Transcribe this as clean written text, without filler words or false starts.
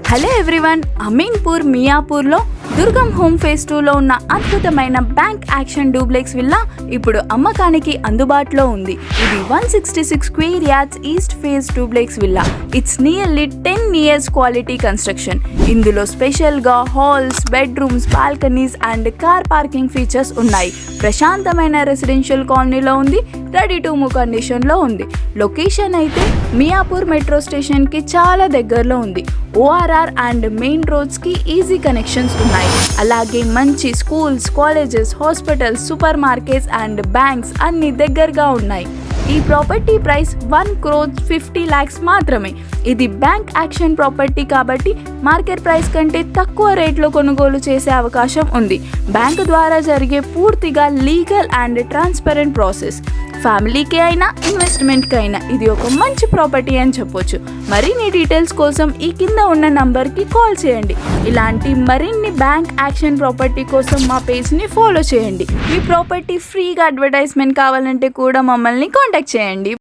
Hello everyone, Ameenpur మియాపూర్లో దుర్గం home phase 2లో ఉన్న అద్భుతమైన బ్యాంక్ యాక్షన్ డూప్లెక్స్ విల్లా ఇప్పుడు అమ్మకానికి అందుబాటులో ఉంది. ఇది 166 square yards east phase duplex villa. It's nearly 10 years quality construction. ఇందులో స్పెషల్గా halls, bedrooms, balconies and car parking features ఉన్నాయి. ప్రశాంతమైన రెసిడెన్షియల్ కాలనీలో ఉంది. రెడీ టు మూవ్ కండిషన్లో ఉంది. లొకేషన్ అయితే మియాపూర్ మెట్రో స్టేషన్కి చాలా దగ్గరలో ఉంది. ORR అండ్ మెయిన్ రోడ్స్కి ఈజీ కనెక్షన్స్ ఉన్నాయి. అలాగే మంచి schools, colleges, hospitals, supermarkets and banks అన్ని దగ్గరగా ఉన్నాయి. ఈ ప్రాపర్టీ ప్రైస్ 1,50 lakhs మాత్రమే. ఇది బ్యాంక్ యాక్షన్ ప్రాపర్టీ కాబట్టి మార్కెట్ ప్రైస్ కంటే తక్కువ రేట్లో కొనుగోలు చేసే అవకాశం ఉంది. బ్యాంకు ద్వారా జరిగే పూర్తిగా లీగల్ అండ్ ట్రాన్స్పరెంట్ ప్రాసెస్. ఫ్యామిలీకి అయినా ఇన్వెస్ట్మెంట్కి అయినా ఇది ఒక మంచి ప్రాపర్టీ అని చెప్పొచ్చు. మరిన్ని డీటెయిల్స్ కోసం ఈ కింద ఉన్న నంబర్కి కాల్ చేయండి. ఇలాంటి మరిన్ని బ్యాంక్ యాక్షన్ ప్రాపర్టీ కోసం మా పేజ్ని ఫాలో చేయండి. మీ ప్రాపర్టీ ఫ్రీగా అడ్వర్టైజ్మెంట్ కావాలంటే కూడా మమ్మల్ని కాంటాక్ట్ చేయండి.